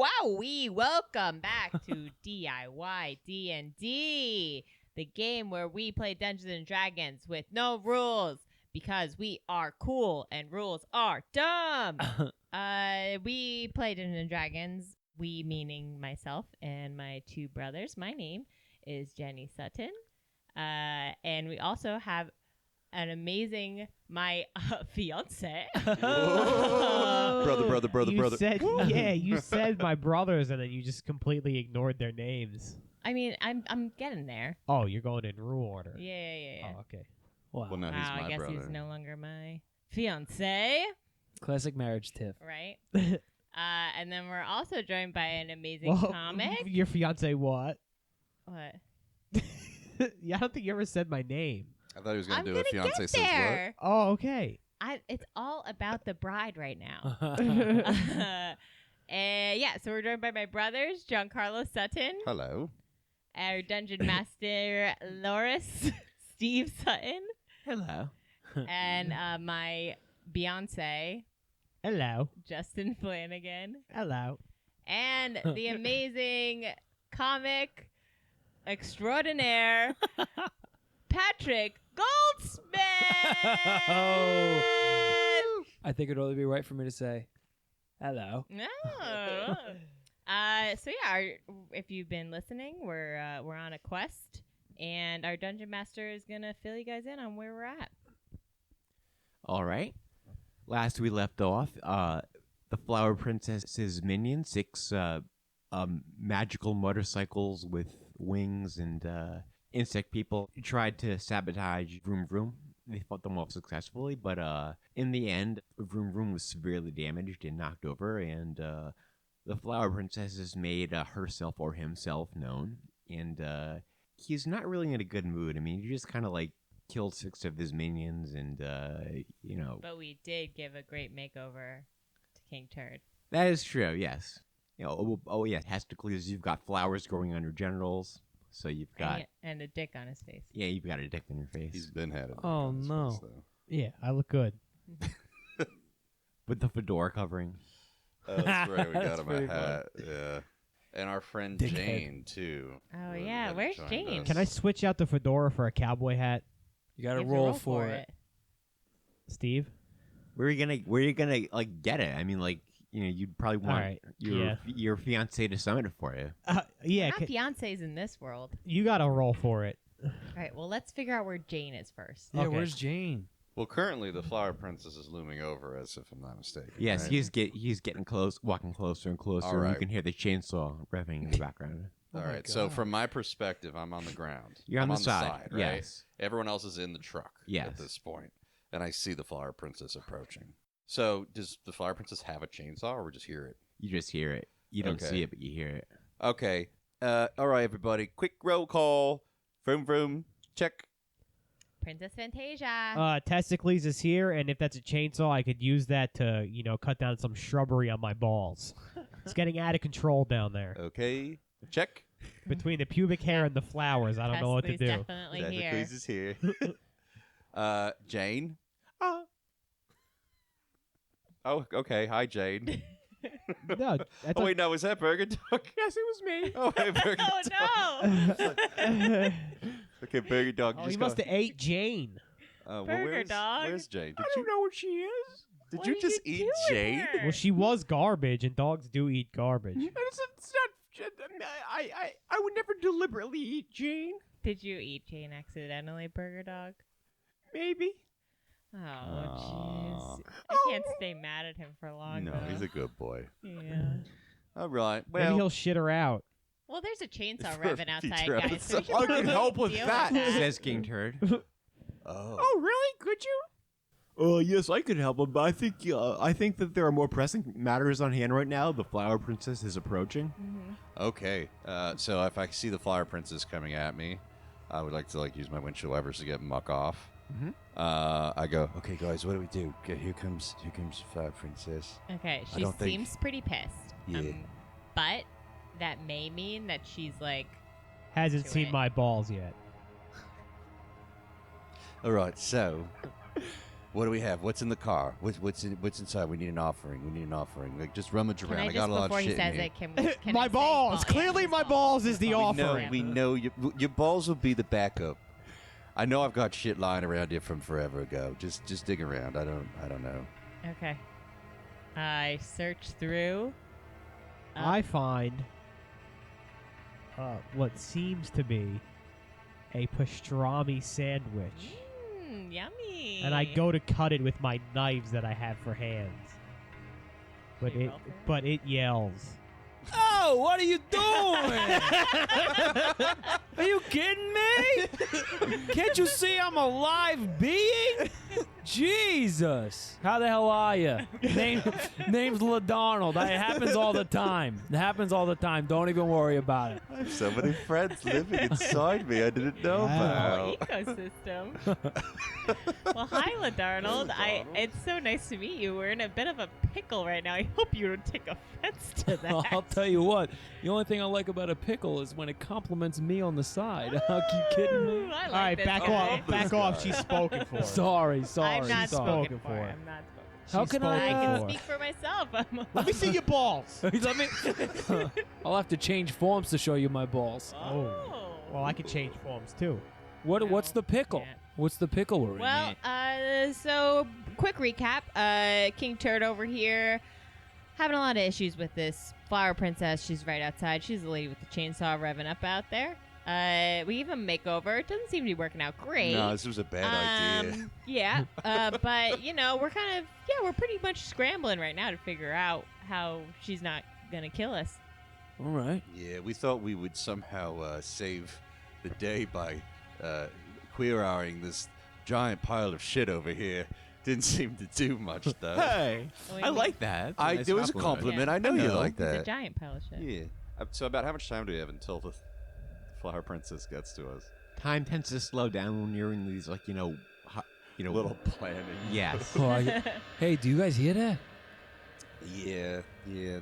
Wowee! Welcome back to DIY D&D, the game where we play Dungeons and Dragons with no rules because we are cool and rules are dumb. We play Dungeons and Dragons. We meaning myself and my two brothers. My name is Jenny Sutton, and we also have an amazing fiance. brother. You said my brothers, and then you just completely ignored their names. I mean, I'm getting there. Oh, you're going in rule order. Yeah. Oh, okay. Well, now he's my I guess brother. he's no longer my fiance, Classic marriage tip. right? And then we're also joined by an amazing comic. Your fiance what? What? Yeah, I don't think you ever said my name. I thought he was going I'm to do a gonna fiance get says there. Oh, okay. It's all about the bride right now. So we're joined by my brothers, Giancarlo Sutton, what. Hello. our dungeon master, Loris, Steve Sutton, Hello. and my Beyonce, Hello. Justin Flanagan, Hello. and the amazing comic extraordinaire, Patrick Goldsmith. I think it'd only be right for me to say hello. No. If you've been listening, we're on a quest, and our dungeon master is gonna fill you guys in on where we're at. All right. Last we left off, the Flower Princess's minions, 6 magical motorcycles with wings and insect people, tried to sabotage Vroom Vroom. They fought them off successfully, but in the end, Vroom Vroom was severely damaged and knocked over, and the Flower Princess has made herself or himself known, and he's not really in a good mood. I mean, he just kind of like killed 6 of his minions, and But we did give a great makeover to King Turd. That is true, yes. Yeah, Hesticles, you've got flowers growing on your genitals, so you've got... And a dick on his face. Yeah, you've got a dick on your face. He's been had it. Oh, no. Yeah, I look good. With the fedora covering. Oh, that's right. We got That's him a pretty hat. Yeah. And our friend Dickhead. Jane, too. Oh, yeah. Where's joined Jane? us. Can I switch out the fedora for a cowboy hat, You got to You have to roll for it. Steve? Where are you gonna like get it? I mean, like, you'd probably want right, your fiance to summon it for you. Yeah, Not fiancés in this world. you got to roll for it. All right, well, let's figure out where Jane is first. Yeah, Okay. where's Jane? Well, currently, the Flower Princess is looming over us, if I'm not mistaken. Yes, right? he's getting close, walking closer and closer. All And right. you can hear the chainsaw revving in the background. All right, so from my perspective, I'm on the ground. You're on I'm the side, right? yes. Everyone else is in the truck Yes. at this point, and I see the Flower Princess approaching. So, does the Flower Princess have a chainsaw, or we just hear it? You just hear it. You don't Okay. see it, but you hear it. Okay. All right, everybody. Quick roll call. Vroom, vroom. Check. Princess Fantasia. Testicles is here, and if that's a chainsaw, I could use that to, cut down some shrubbery on my balls. It's getting out of control down there. Okay. Check. Between the pubic hair and the flowers, I don't know what to Presley's do. definitely here. is here. Jane. Oh, okay. Hi, Jane. No, I Oh, wait, no. Was that Burger Dog? Yes, it was me. Oh, hey, Burger Dog. Oh, no. Okay, Burger Dog. he must have ate Jane. Burger Dog. Where's Jane? I don't know what she is. Did What you did just you eat do with Jane? her? Well, she was garbage, and dogs do eat garbage. It's not. I would never deliberately eat Jane. Did you eat Jane accidentally, Burger Dog? Maybe. Oh, jeez. I can't stay mad at him for long. No, though. he's a good boy. Yeah. All right. Maybe Well, he'll shit her out. Well, there's a chainsaw For a revving outside, future guys. So we should episode. I can probably help with deal that, with says King Turd. oh. Really? Could you? Yes, I could help him, but I think that there are more pressing matters on hand right now. The Flower Princess is approaching. Okay. So if I see the Flower Princess coming at me, I would like to use my windshield wipers to get muck off. I go, okay, guys, what do we do? Okay, here comes Flower Princess. Okay, I she don't think- seems pretty pissed. Yeah. But that may mean that she's like, Hasn't To seen it. my balls yet. All right, so What do we have? What's in the car? What's inside? We need an offering. We need an offering. Like, just rummage Can around. I I just, got a lot before of he shit says in here. it, can I my say balls. Clearly, my balls is the offering. We know your balls will be the backup. I know I've got shit lying around here from forever ago. Just dig around. I don't know. Okay. I search through. I find what seems to be a pastrami sandwich. Yummy. And I go to cut it with my knives that I have for hands. But Can you it roll for it? but it yells. Oh, what are you doing? Are you kidding me? Can't you see I'm a live being? Jesus. How the hell are you? Name's LaDonald. It happens all the time. It happens all the time. Don't even worry about it. I have so many friends living inside me I didn't know Wow. about. Ecosystem. Well, hi, LaDarnold. It's so nice to meet you. We're in a bit of a pickle right now. I hope you don't take offense to that. I'll tell you what. The only thing I like about a pickle is when it compliments me on the side. Are you kidding me? I like All right, this back guy. off. Back off. She's spoken for. Sorry. I'm not She's spoken spoken for. for. I'm not spoken for. How She's can I, spoken I can for. speak for myself. Let me see your balls. Let me. I'll have to change forms to show you my balls. Oh. Well, I can change forms too. What's the pickle? can't. What's the pickle we're in? Well, so quick recap. King Turd over here having a lot of issues with this flower princess. She's right outside. She's the lady with the chainsaw revving up out there. We give him a makeover. It doesn't seem to be working out great. No, this was a bad idea. Yeah, but we're we're pretty much scrambling right now to figure out how she's not gonna kill us. All right. Yeah, we thought we would somehow save the day by queer-eyeing this giant pile of shit over here. Didn't seem to do much, though. Hey, Well, I you- like that. It's a nice It was a compliment. compliment. I know you know. like It's a that. giant pile of shit. Yeah. So about how much time do we have until the flower princess gets to us? Time tends to slow down when you're in these, Little planning. Yes. Hey, do you guys hear that? Yeah,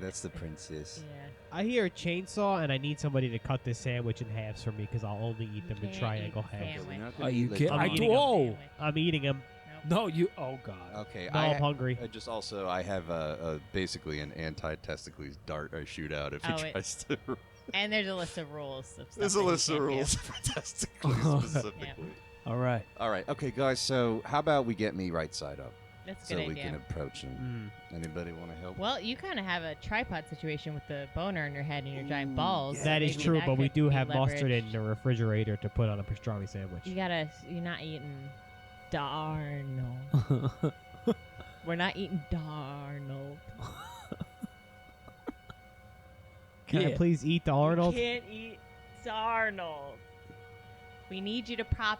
that's the princess. Yeah. I hear a chainsaw, and I need somebody to cut this sandwich in halves for me because I'll only eat them in Can't triangle eat the halves. sandwich. Are you kidding? I'm eating 'em. Whoa. I'm eating them. No, you. Oh God. Okay, No, I'm hungry. I have basically an anti-testicles dart I shoot out if he Oh, it- tries to. And there's a list of rules. Of stuff There's that a you list of can't do. rules for testicles specifically. All right. All right, okay, guys. So how about we get me right side up That's a so good we idea. can approach him? Anybody want to help? Well, you kind of have a tripod situation with the boner in your head and your giant balls. so That is maybe true, that but we could do be have mustard in leveraged. the refrigerator to put on a pastrami sandwich. You're not eating Darnold. We're not eating Darnold. Can I Yeah. please eat the Arnold? You can't eat Darnold. We need you to prop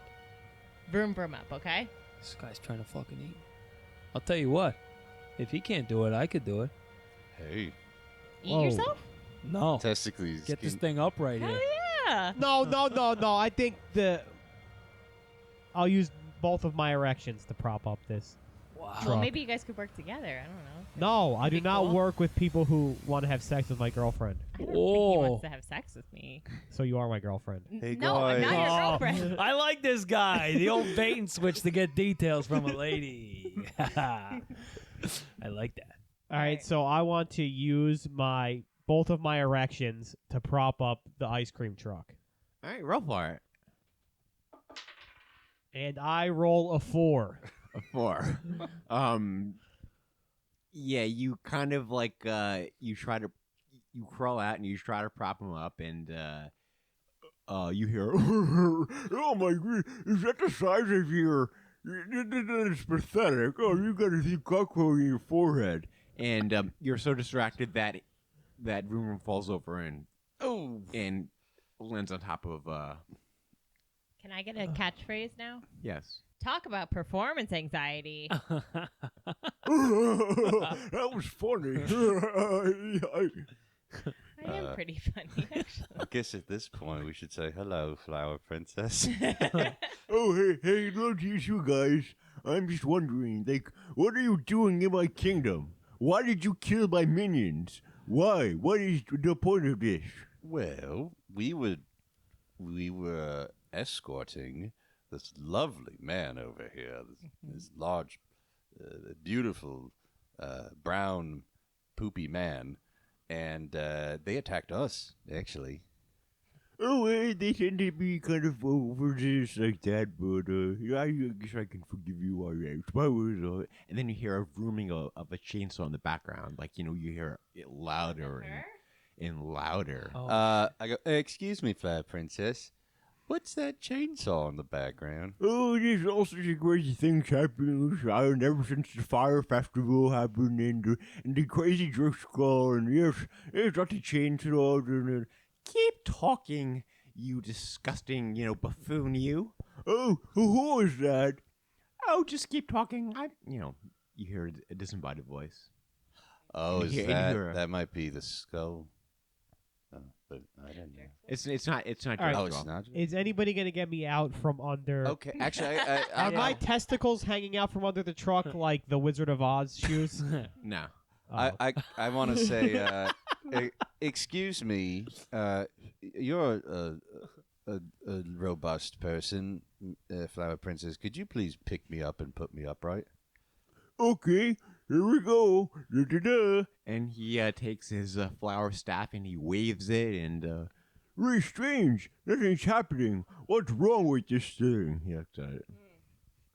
Vroom Vroom up, okay? This guy's trying to fucking eat. I'll tell you what. If he can't do it, I could do it. Hey, Eat Whoa. yourself? No. testicles. Get this can- thing up right Hell here. yeah. No. I think I'll use both of my erections to prop up this. Wow. Well, truck. maybe you guys could work together. I don't know. No, I do Be not cool. work with people who want to have sex with my girlfriend. I don't think he Oh. wants to have sex with me. So you are my girlfriend. Hey, No, I'm not guys. your Oh, girlfriend. I like this guy. The old bait and switch to get details from a lady. I like that. All right, Alright. so I want to use both of my erections to prop up the ice cream truck. All right, roll for it. And I roll a 4. A 4. Yeah, you kind of you crawl out and you try to prop him up, and you hear, oh my god, is that the size of your? It's pathetic. Oh, you got a deep cockroach in your forehead, and you're so distracted that room falls over and lands on top of Can I get a catchphrase now? yes. Talk about performance anxiety. That was funny. I am pretty funny, actually. I guess at this point we should say hello, flower princess. Oh, hey, love you guys. I'm just wondering, what are you doing in my kingdom? Why did you kill my minions? Why? What is the point of this? Well, we were escorting this lovely man over here, this large beautiful brown poopy man, and they attacked us actually. Oh, they tend to be kind of overzealous like that, but I guess I can forgive you, I suppose. And then you hear a vrooming of a chainsaw in the background, like you hear it louder and louder. Oh, I go, excuse me, Fire Princess. What's that chainsaw in the background? Oh, there's all sorts of crazy things happening this island ever since the fire festival happened and the crazy drift skull, and yes, there's lots of chainsaws and keep talking, you disgusting, buffoon, you. Oh, who is that? Oh, just keep talking. You hear a disembodied voice. Oh, is Here- in that here. that might be the skull? Oh, but I don't know. It's not. All right. Oh, Drift it's Skull. not. Is anybody gonna get me out from under? Okay, actually, Are my testicles hanging out from under the truck like the Wizard of Oz shoes? No. Oh. I want to say, excuse me, you're a robust person, Flower Princess. Could you please pick me up and put me upright? Okay, here we go. Da-da-da. And he takes his flower staff and he waves it and really strange. Nothing's happening. What's wrong with this thing? He looks at it.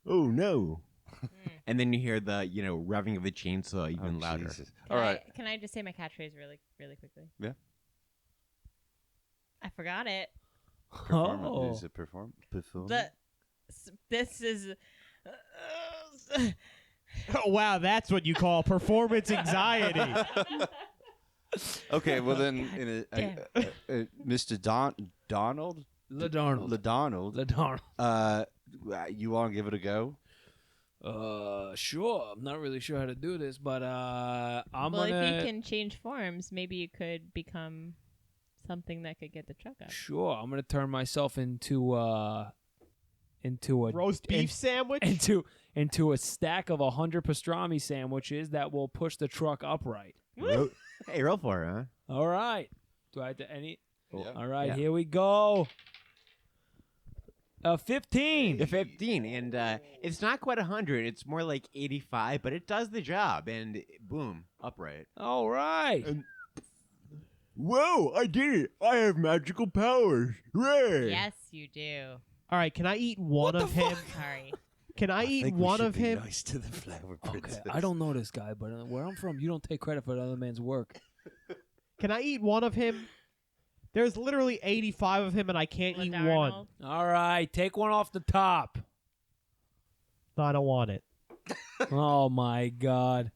Oh no. And then you hear the revving of the chainsaw even louder. Jesus. Can All right. Can I just say my catchphrase really, really quickly? Yeah. I forgot it. Oh. Is it perform? This is. Oh, wow, that's what you call performance anxiety. Okay, well then, Mr. Donald, LeDonald. LeDonald, you want to give it a go? Sure. I'm not really sure how to do this, but I'm Well, gonna. if you can change forms, maybe you could become something that could get the truck up. Sure, I'm gonna turn myself into a Roast beef sandwich? into a stack of 100 pastrami sandwiches that will push the truck upright. Hey, roll for it, huh? All right. Do I have to any? Yeah. All right, Yeah. here we go. 15. 15, and it's not quite 100. It's more like 85, but it does the job. And boom, upright. All right. Whoa! I did it! I have magical powers! Hooray! Yes, you do. All right, can I eat one of him? Sorry. Can I eat one of him? Nice to the Flower Princess. Okay, I don't know this guy, but where I'm from, you don't take credit for the other man's work. Can I eat one of him? There's literally 85 of him, and I can't eat one. Darnold. All right, take one off the top. No, I don't want it. Oh my God.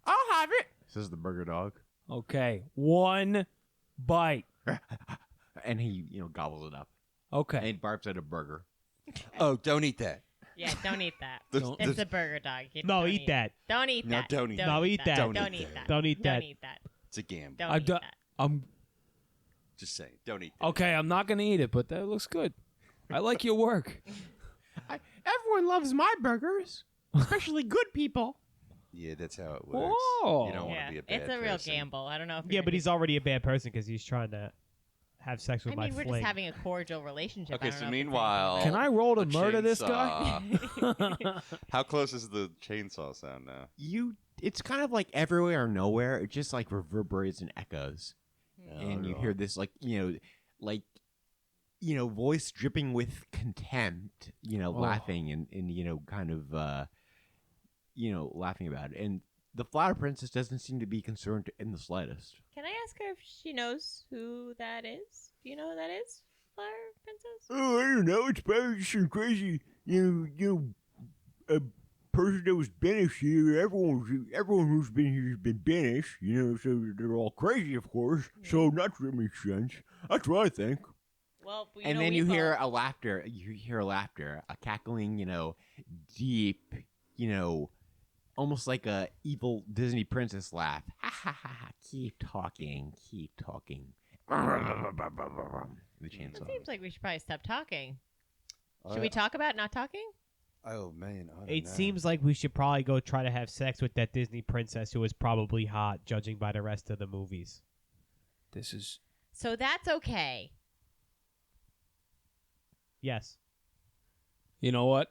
I'll have it! Says the burger dog. Okay, one bite. And he, gobbles it up. Okay. And barks at a burger. Oh, don't eat that. Yeah, don't eat that. Don't- It's a burger dog. You No, don't eat that. Don't eat No, that. don't eat No, eat that. Don't Don't eat eat that. Don't eat that. Don't eat that. It's a gamble. Don't I've eat done. that. I'm Just saying, don't eat that. okay. I'm not gonna eat it, but that looks good. I like your work. Everyone loves my burgers, especially good people. Yeah, that's how it works. Whoa. You don't want Yeah, to be a bad it's a real person. gamble. I don't know if Yeah, you're but gonna he's already a bad person because he's trying to have sex with I mean, my we're fling. just having a cordial relationship. Okay, I don't so know if it's meanwhile, anything Can I roll to the murder this guy? chainsaw- How close is the chainsaw sound now? It's kind of like everywhere or nowhere. It just like reverberates and echoes. And you hear this voice dripping with contempt, laughing and kind of laughing about it. And the Flower Princess doesn't seem to be concerned in the slightest. Can I ask her if she knows who that is? Do you know who that is, Flower Princess? Oh, I don't know. It's probably just some crazy, a person that was banished here. Everyone who's been here has been banished, so they're all crazy, of course. So that makes sense. That's what I think. Well, you And know, then we you hear both- a laughter. You hear laughter, a cackling, deep, almost like a evil Disney princess laugh. Ha ha ha ha! Keep talking, keep talking. The It chainsaw. seems like we should probably stop talking. Should I- we talk about not talking? Oh man, I don't It know. seems like we should probably go try to have sex with that Disney princess who is probably hot, judging by the rest of the movies. This is So that's okay. Yes. You know what?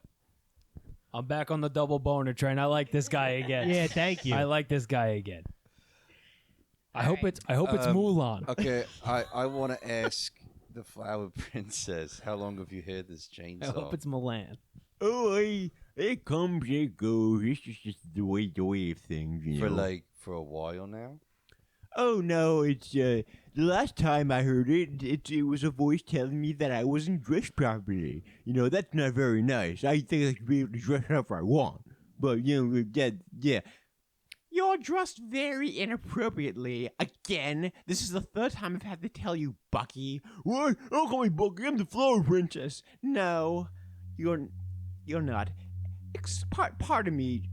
I'm back on the double boner train. I like this guy again. Yeah, thank you. I like this guy again. I hope right. it's Mulan. Okay, I want to ask the Flower Princess, how long have you had this chainsaw? I hope it's Milan. Oh, it comes, it goes. It's just the way of things, you know. For a while now? Oh no, it's the last time I heard it was a voice telling me that I wasn't dressed properly. You know, that's not very nice. I think I should be able to dress however I want. But you know, yeah. You're dressed very inappropriately. Again, this is the third time I've had to tell you, Bucky. What? Don't call me Bucky. I'm the Flower Princess. No, you're not. Pardon me,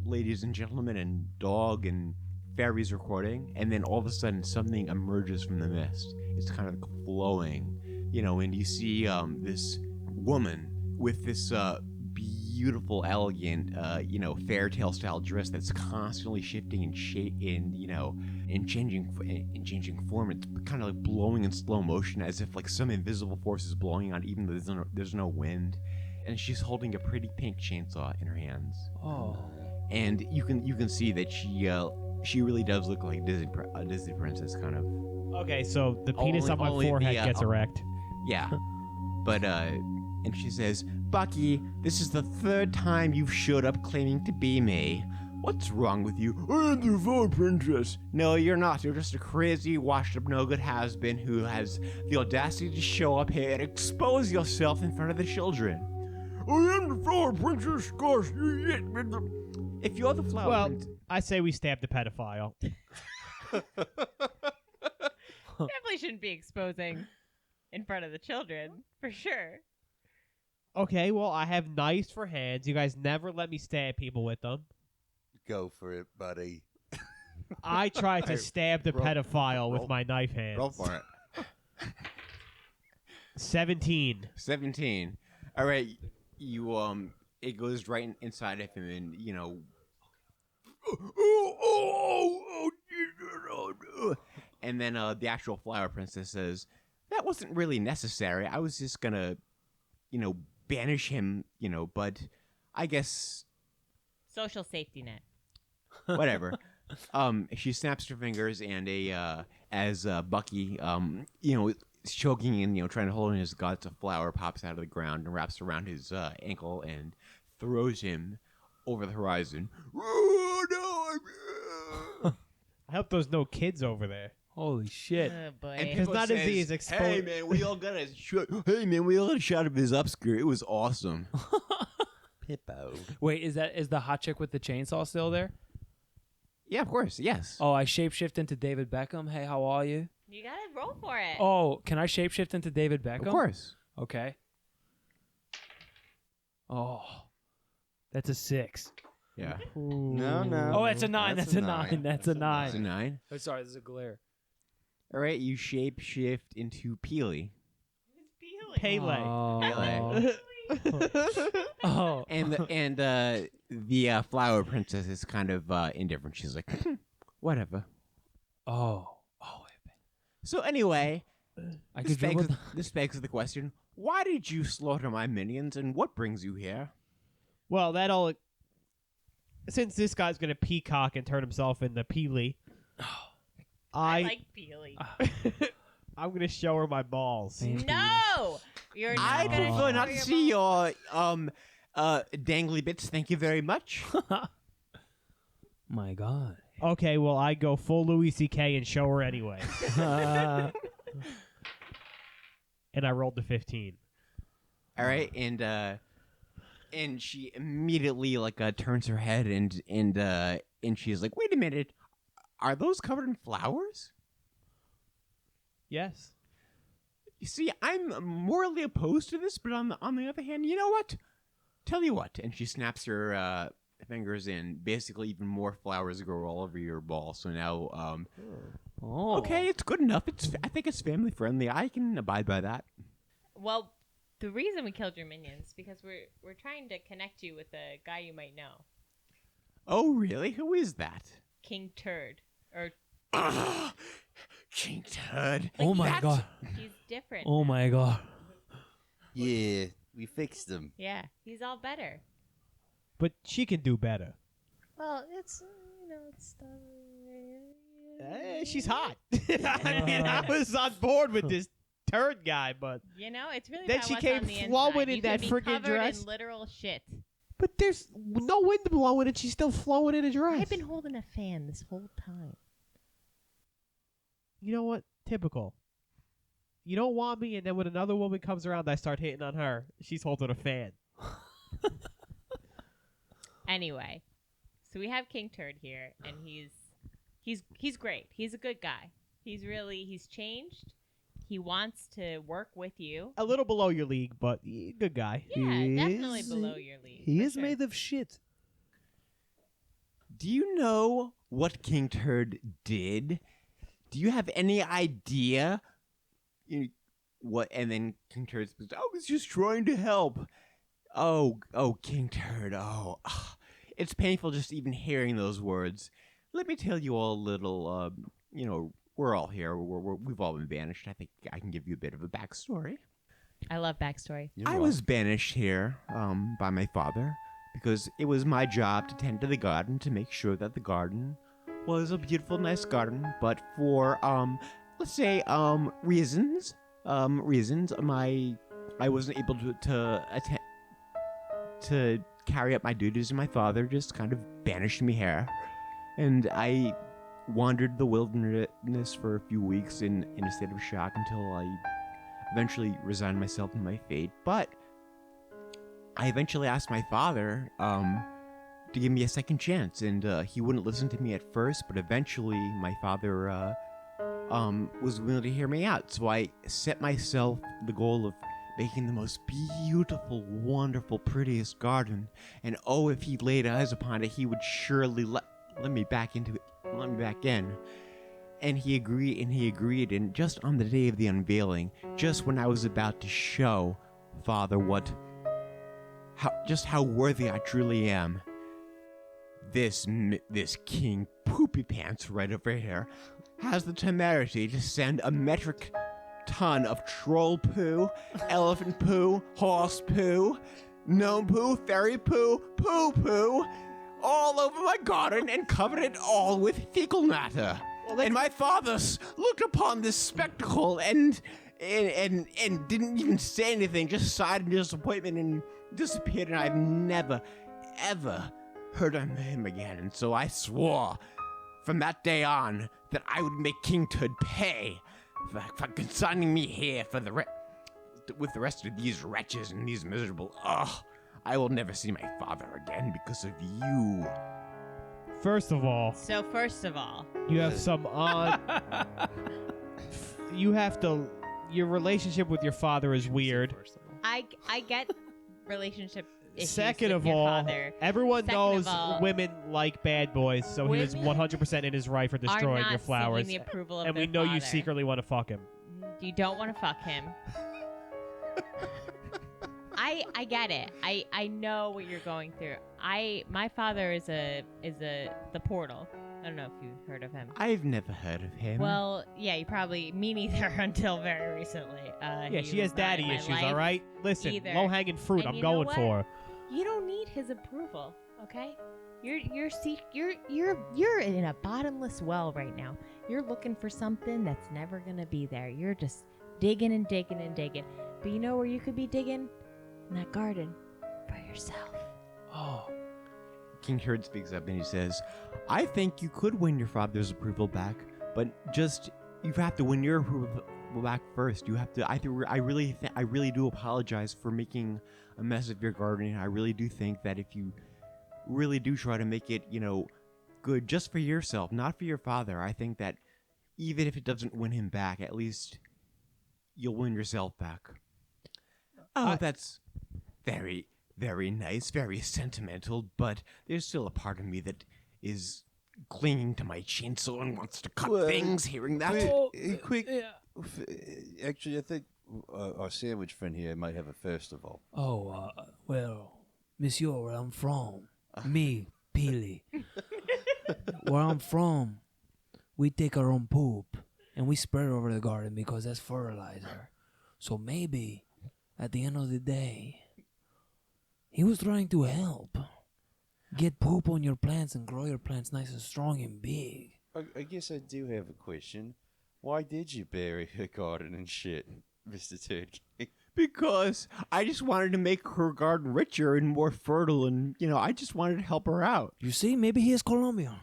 ladies and gentlemen, and dog and fairies recording, and then all of a sudden something emerges from the mist. It's kind of glowing, you know, and you see this woman with this beautiful, elegant, fairy tale style dress that's constantly shifting and changing form. It's kind of like blowing in slow motion, as if like some invisible force is blowing on, even though there's no wind. And she's holding a pretty pink chainsaw in her hands. Oh. And you can see that she really does look like a Disney princess, kind of. Okay, so the penis on my forehead gets erect. Yeah. But, and she says, Bucky, this is the third time you've showed up claiming to be me. What's wrong with you? I am the Flower Princess. No, you're not. You're just a crazy, washed-up, no-good has-been who has the audacity to show up here and expose yourself in front of the children. I am the Flower Princess, gosh. If you're the Flower Princess... I say we stab the pedophile. Definitely shouldn't be exposing in front of the children, for sure. Okay, well, I have knives for hands. You guys never let me stab people with them. Go for it, buddy. I tried to stab the pedophile with my knife hands. Roll for it. 17. 17. All right, you it goes right inside of him, and you know. And then the actual Flower Princess says, "That wasn't really necessary. I was just gonna, banish him, but I guess Social safety net. whatever." She snaps her fingers, and as Bucky, is choking and trying to hold in his guts, a flower pops out of the ground and wraps around his ankle and throws him over the horizon. I hope there's no kids over there. Holy shit. Oh, boy. And Because not as he is exposed. Hey man, we all got a shot of his upskirt. It was awesome. Pippo. Wait, is the hot chick with the chainsaw still there? Yeah, of course. Yes. Oh, I shapeshift into David Beckham. Hey, how are you? You gotta roll for it. Oh, can I shapeshift into David Beckham? Of course. Okay. Oh, that's a 6. Yeah. No. Oh, that's a 9. That's a 9. That's a 9. It's a 9. Oh, sorry, this is a glare. All right, you shapeshift into Peely. Pele. Oh. Oh. And the Flower Princess is kind of indifferent. She's like, whatever. Oh. So anyway, I this could dribble. begs the question: why did you slaughter my minions, and what brings you here? Well, since this guy's going to peacock and turn himself into Peely, I like Peely. I'm going to show her my balls. No! You're not I gonna prefer show not to your see balls. your dangly bits. Thank you very much. My God. Okay, well, I go full Louis C.K. and show her anyway. And I rolled the 15. All right, and she immediately turns her head and she's like, "Wait a minute, are those covered in flowers?" Yes. You see, I'm morally opposed to this, but on the other hand, you know what? Tell you what, and she snaps her fingers in. Basically, even more flowers grow all over your ball. So now, okay, it's good enough. I think it's family friendly. I can abide by that. Well, the reason we killed your minions because we're trying to connect you with a guy you might know, Oh, really? Who is that? King Turd. Or King Turd. Oh my God. he's different. Oh now. my God. Yeah, we fixed them. Yeah, he's all better. but she can do better. Well, it's it's. She's hot. I mean, I was on board with this turd guy, but It's really then about she what's came on the flowing inside. in You that can be friggin' covered dress. in literal shit. but there's no wind blowing, and she's still flowing in a dress. I've been holding a fan this whole time. You know what? Typical. You don't want me, and then when another woman comes around, I start hitting on her. She's holding a fan. Anyway, so we have King Turd here, and he's great. He's a good guy. He's changed. He wants to work with you. A little below your league, but good guy. Yeah, definitely below your league. He for is sure. made of shit. Do you know what King Turd did? Do you have any idea what? And then King Turd says, "I was just trying to help." Oh, King Turd. Oh, it's painful just even hearing those words. Let me tell you all a little. We're all here. We've all been banished. I think I can give you a bit of a backstory. I love backstory. I was banished here by my father because it was my job to tend to the garden to make sure that the garden was a beautiful, nice garden. But for let's say reasons, I wasn't able to carry out my duties, and my father just kind of banished me here, and I wandered the wilderness for a few weeks in a state of shock until I eventually resigned myself to my fate. But I eventually asked my father to give me a second chance, and he wouldn't listen to me at first, but eventually my father was willing to hear me out. So I set myself the goal of making the most beautiful, wonderful, prettiest garden. And oh, if he laid eyes upon it, he would surely let me back into it. Let me back in. And he agreed, and just on the day of the unveiling, just when I was about to show Father how worthy I truly am, this King Poopy Pants right over here has the temerity to send a metric ton of troll poo, elephant poo, horse poo, gnome poo, fairy poo, poo all over my garden and covered it all with fecal matter. And my father looked upon this spectacle and didn't even say anything, just sighed in disappointment and disappeared, and I've never, ever heard of him again. And so I swore from that day on that I would make King Turd pay for consigning me here with the rest of these wretches and these miserable. I will never see my father again because of you. First of all, you have some odd. Your relationship with your father is weird. I get relationship issues Second with of your all, father. everyone Second knows of all, women like bad boys, so he was women 100% in his right for destroying are not your flowers. seeking the approval of And we their know you father. secretly want to fuck him. You don't want to fuck him. I get it. I know what you're going through. My father is the portal. I don't know if you've heard of him. I've never heard of him. Well, yeah, you probably me neither until very recently. Yeah, she has daddy issues, all right? Listen, either. low-hanging fruit And I'm you know going what? for. You don't need his approval, okay? You're in a bottomless well right now. You're looking for something that's never gonna be there. You're just digging and digging and digging. But you know where you could be digging? In that garden for yourself. Oh. King Turd speaks up and he says, I think you could win your father's approval back, but you have to win your approval back first. You have to. I really do apologize for making a mess of your garden. I really do think that if you really do try to make it, good just for yourself, not for your father, I think that even if it doesn't win him back, at least you'll win yourself back. Oh, that's very, very nice, very sentimental, but there's still a part of me that is clinging to my chainsaw and wants to cut things, hearing that. Quick. Actually, I think our sandwich friend here might have a first of all. Oh, well, monsieur, where I'm from, me, Peely. Where I'm from, we take our own poop and we spread it over the garden because that's fertilizer. So maybe at the end of the day, he was trying to help, get poop on your plants and grow your plants nice and strong and big. I guess I do have a question. Why did you bury her garden and shit, Mr. Turd King? Because I just wanted to make her garden richer and more fertile, and, I just wanted to help her out. You see, maybe he is Colombian.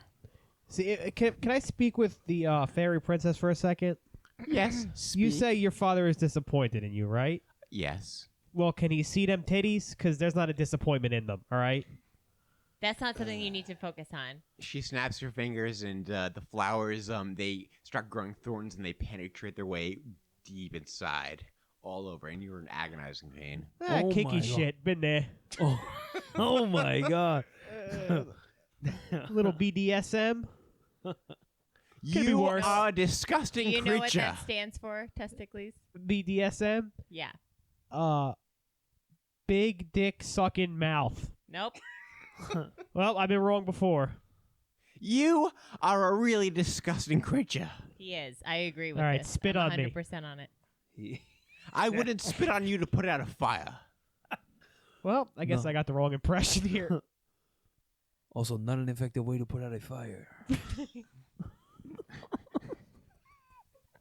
See, can I speak with the fairy princess for a second? Yes, You speak. say your father is disappointed in you, right? Yes. Well, can he see them titties? Because there's not a disappointment in them, all right? That's not something you need to focus on. She snaps her fingers, and the flowers, they start growing thorns, and they penetrate their way deep inside, all over, and you're in agonizing pain. Ah, Oh my kinky God. shit. Been there. Oh my God. Little BDSM. be You worse. are a Do disgusting you know what creature. that stands for, testicles? BDSM. Yeah. Big dick sucking mouth. Nope. Well, I've been wrong before. You are a really disgusting creature. He is. I agree with All right, this. spit I'm on me. 100% on it. I wouldn't spit on you to put out a fire. Well, I guess No. I got the wrong impression here. Also, not an effective way to put out a fire.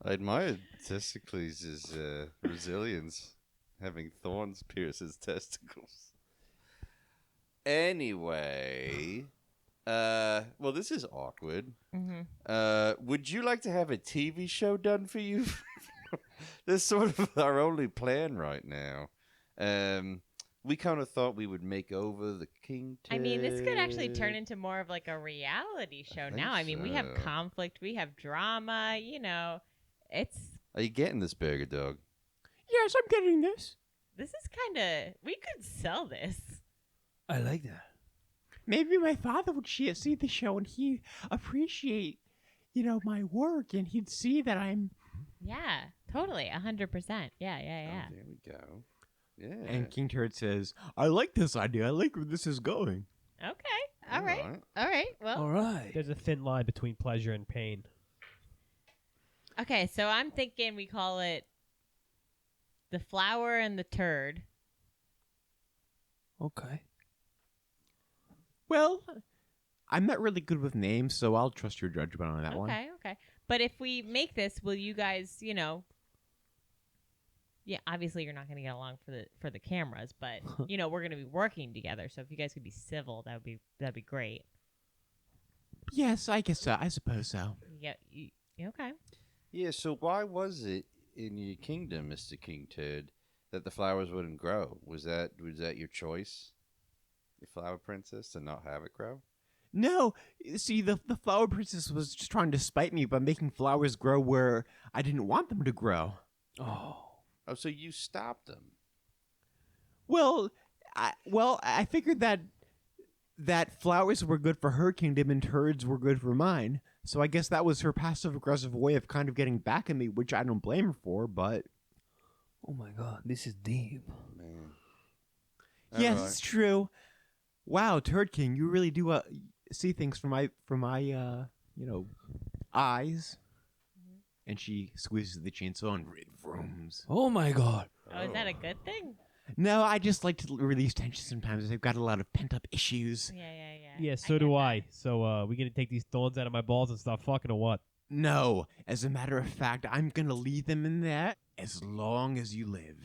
I admire testicles' resilience, having thorns pierce his testicles. Anyway, well, this is awkward. Would you like to have a TV show done for you? That's sort of our only plan right now. We kind of thought we would make over the King I mean, this could actually turn Ted. into more of like a reality show think now. I mean, we have so. conflict, we have drama, it's Are you getting this burger, dog? Yes, I'm getting this. this is kind of we could sell this. I like that. Maybe my father would see the show and he'd appreciate, my work, and he'd see that I'm... Yeah, totally, 100%. Yeah. Oh, there we go. Yeah. And King Turd says, I like this idea. I like where this is going. Okay. All right. Well, All right. There's a thin line between pleasure and pain. okay. So I'm thinking we call it the flower and the turd. Okay. Well, I'm not really good with names, so I'll trust your judgment on that one. Okay. But if we make this, will you guys, yeah, obviously you're not going to get along for the cameras, but we're going to be working together. So if you guys could be civil, that'd be great. Yes, I guess so. I suppose so. Yeah. Okay. Yeah, so why was it in your kingdom, Mr. King Turd, that the flowers wouldn't grow? Was that your choice, the flower princess, to not have it grow? No, see, the flower princess was just trying to spite me by making flowers grow where I didn't want them to grow. Oh. Oh, so you stopped them. Well, I figured that flowers were good for her kingdom and turds were good for mine. So I guess that was her passive-aggressive way of kind of getting back at me, which I don't blame her for, but... Oh my God, this is deep. Man. Yes, Alright. it's true. Wow, Turd King, you really do see things from my eyes. And she squeezes the chainsaw and it vrooms. Oh my God. Oh, is that a good thing? No, I just like to release tension sometimes. I've got a lot of pent-up issues. Yeah. Yeah, so get do that. I. So we gonna take these thorns out of my balls and stop fucking or what? No, as a matter of fact, I'm gonna leave them in there as long as you live.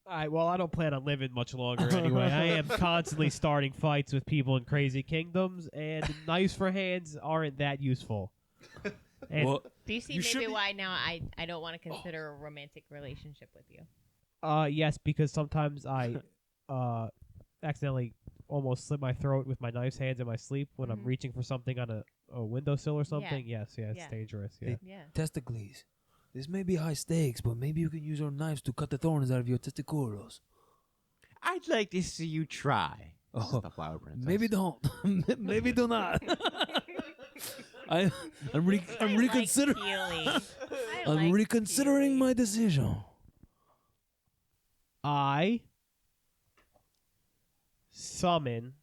All right, well, I don't plan on living much longer anyway. I am constantly starting fights with people in crazy kingdoms, and knives for hands aren't that useful. And Well, Do you see You should maybe be- why now I don't want to consider a romantic relationship with you? yes, because sometimes I accidentally almost slit my throat with my knife's hands in my sleep when I'm Mhm. reaching for something on a windowsill or something. Yes, it's Yeah. dangerous. Yeah. Hey. Yeah. testicles. This may be high stakes, but maybe you can use your knives to cut the thorns out of your testicles. I'd like to see you try. This is Oh, the flower princess. maybe don't. Maybe do not. I'm reconsidering. I'm reconsidering my decision. I summon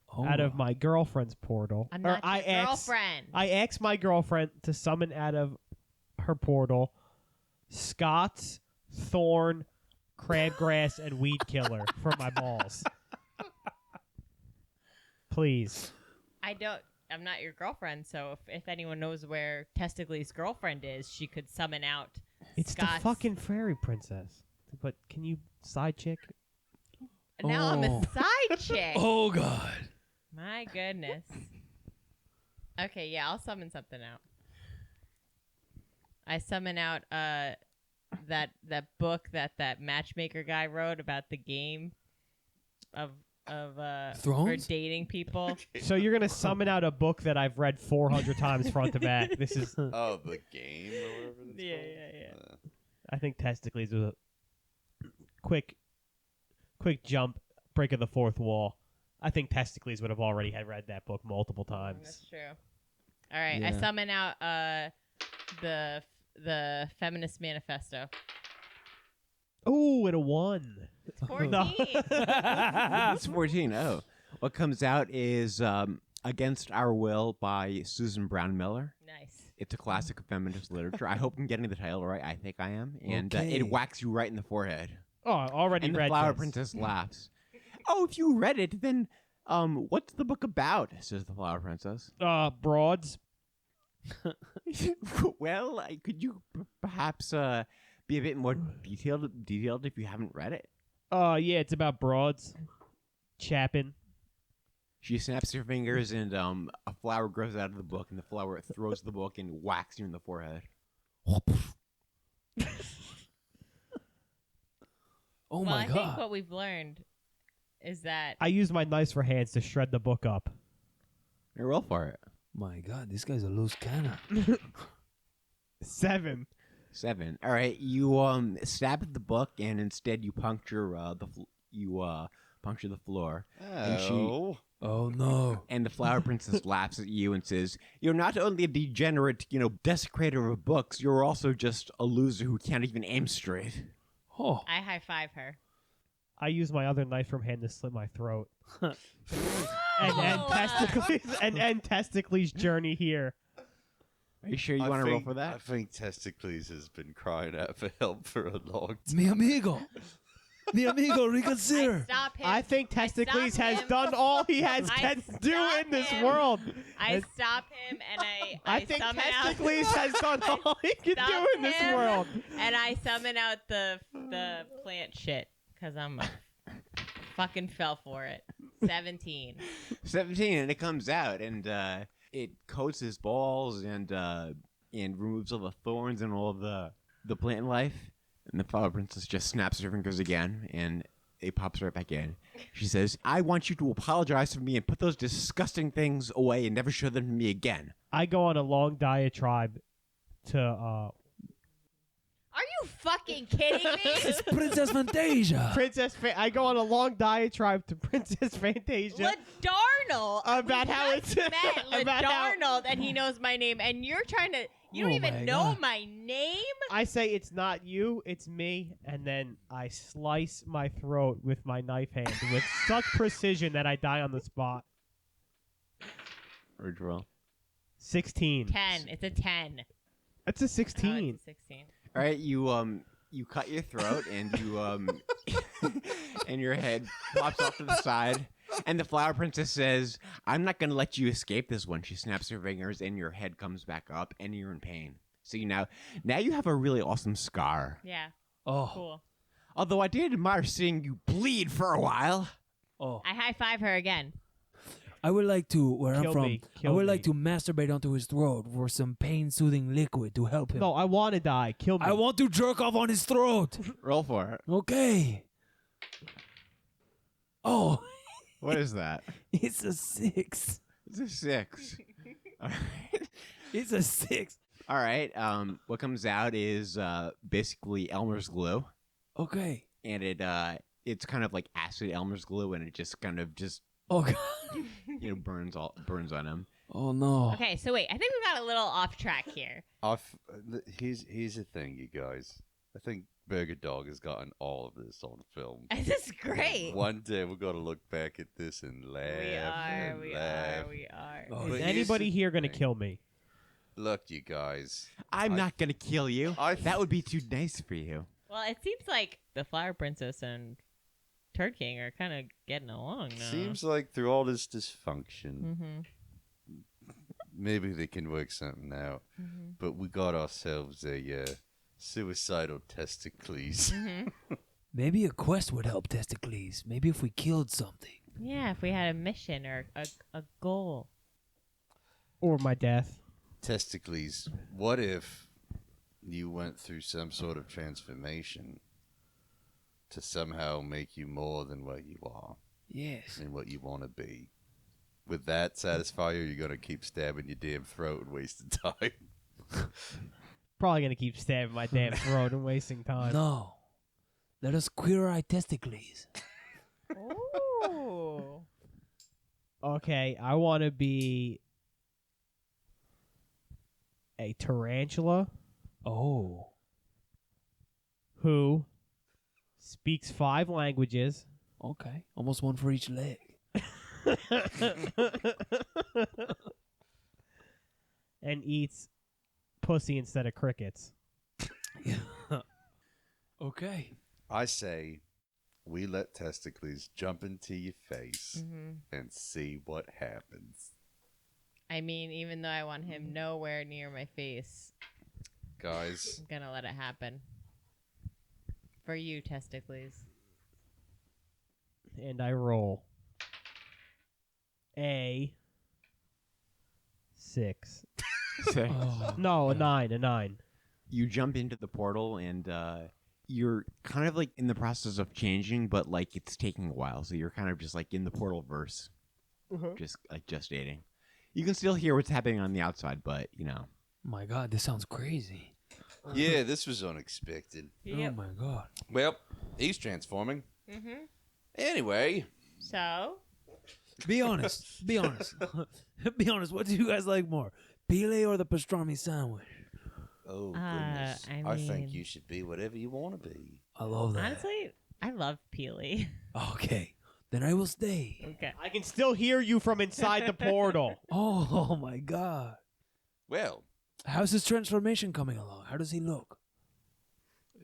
Oh. out of my girlfriend's portal. I'm or not I your ask- girlfriend. I asked my girlfriend to summon out of her portal Scott's thorn, crabgrass, and weed killer for my balls. please. I'm not your girlfriend, so if anyone knows where Testicles' girlfriend is, she could summon out It's Scott's... the fucking fairy princess. But can you side chick? Now I'm a Oh. side chick. Oh God. My goodness. Okay, yeah, I'll summon something out. I summon out that book that matchmaker guy wrote about the game of for Thrones? dating people. So you're gonna summon out a book that I've read 400 times front to back. This is, Oh, the game or whatever it's Yeah, called? yeah. I think Testicles was a quick jump, break of the fourth wall. I think Testicles would have already had read that book multiple times. That's true. All right, I Yeah. summon out the Feminist Manifesto. Ooh, it a 1. It's 14. No. It's 14. Oh. What comes out is Against Our Will by Susan Brown Miller. Nice. It's a classic of feminist literature. I hope I'm getting the title right. I think I am. And Okay. it whacks you right in the forehead. Oh, I already And the read Flower this. Princess laughs. Oh, if you read it, then what's the book about? Says the Flower Princess. Broads. Well, could you perhaps be a bit more detailed if you haven't read it? Yeah, it's about broads. Chapping. She snaps her fingers and a flower grows out of the book, and the flower throws the book and whacks you in the forehead. Oh well, my I God. think what we've learned is that I use my nicer hands to shred the book up. You're roll for it. My God, this guy's a loose cannon. 7. 7. All right, you stab at the book, and instead you puncture puncture the floor. And she- Oh. Oh no. And the Flower Princess laughs at you and says, "You're not only a degenerate, desecrator of books, you're also just a loser who can't even aim straight." Oh. I high five her. I use my other knife from hand to slit my throat. and Oh. Testicles' journey here. Are you sure you I want to roll think- for that? I think Testicles has been crying out for help for a long time. Mi amigo. Mi amigo, I reconsider. stop him. I think I Testicles stop has him. done all he has I can do stop in this him. world. I And stop him and I think summon Testicles out, has done all he can Stop do in this him. world. and I summon out the plant shit because I'm fucking fell for it. 17. 17, and it comes out, and it coats his balls and removes all the thorns and all the plant life. And the Flower Princess just snaps her fingers again, and it pops right back in. She says, "I want you to apologize for me and put those disgusting things away and never show them to me again." I go on a long diatribe to Are you fucking kidding me? It's Princess Fantasia. I go on a long diatribe to Princess Fantasia. Ledarnold. About We how just it's- met about how- Ledarnold, and he knows my name, and you're trying to. You don't Oh even my know God. my name. I say it's not you, it's me, and then I slice my throat with my knife hand with such precision that I die on the spot. Or roll. 16. 10. It's a 10. That's a Oh, 16. it's a 16. All right, you cut your throat, and you and your head pops off to the side. And the Flower Princess says, "I'm not going to let you escape this one." She snaps her fingers, and your head comes back up, and you're in pain. So now you have a really awesome scar. Yeah, Oh. cool. Although I did admire seeing you bleed for a while. Oh. I high five her again. I would like to, where I'm Kill from, me. I Kill would me. like to masturbate onto his throat for some pain-soothing liquid to help him. No, I want to die. Kill me. I want to jerk off on his throat. Roll for it. Okay. Oh, What is that? it's a 6. It's a 6. All right. It's a 6. All right. What comes out is basically Elmer's glue, Okay. and it's kind of like acid Elmer's glue, and it just kind of Oh God. burns on him. Oh no. Okay, so wait. I think we got a little off track here. Here's the thing, you guys. I think Burger Dog has gotten all of this on film. This is great. One day we're gonna look back at this and laugh. and laugh. We are. Oh, Is But anybody here's the here going to thing. kill me? Look, you guys. I'm not gonna kill you. I That would be too nice for you. Well, it seems like the Flower Princess and Turd King are kind of getting along now. Seems like through all this dysfunction, Mm-hmm. maybe they can work something out. Mm-hmm. But we got ourselves a suicidal testicles. Mm-hmm. Maybe a quest would help, Testicles. Maybe if we killed something. Yeah, if we had a mission or a goal. Or my death. Testicles, what if you went through some sort of transformation to somehow make you more than what you are Yes. and what you want to be? Would that satisfy you, or you're going to keep stabbing your damn throat and wasting time? Probably gonna keep stabbing my damn throat and wasting time. No. Let us queer eye Testicles. Ooh. Okay, I want to be a tarantula Oh. who speaks 5 languages. Okay. Almost one for each leg. And eats pussy instead of crickets. Okay. I say we let testicles jump into your face Mm-hmm. and see what happens. I mean, even though I want him nowhere near my face, Guys, I'm gonna let it happen. For you, testicles. And I roll a 6. Oh. No, a 9. You jump into the portal and you're kind of like in the process of changing, but like it's taking a while. So you're kind of just like in the portal verse, just like gestating. You can still hear what's happening on the outside, but you know. My God, this sounds crazy. yeah, this was unexpected. Oh my God. Well, he's transforming. Mm-hmm. Anyway, So, Be honest. Be honest. Be honest. What do you guys like more, Pile or the pastrami sandwich? oh goodness, I I think mean- you should be whatever you want to be. I love that. honestly, I love Peely. Okay. Then I will stay. Okay. I can still hear you from inside the portal. Oh my God. Well, How's his transformation coming along? How does he look?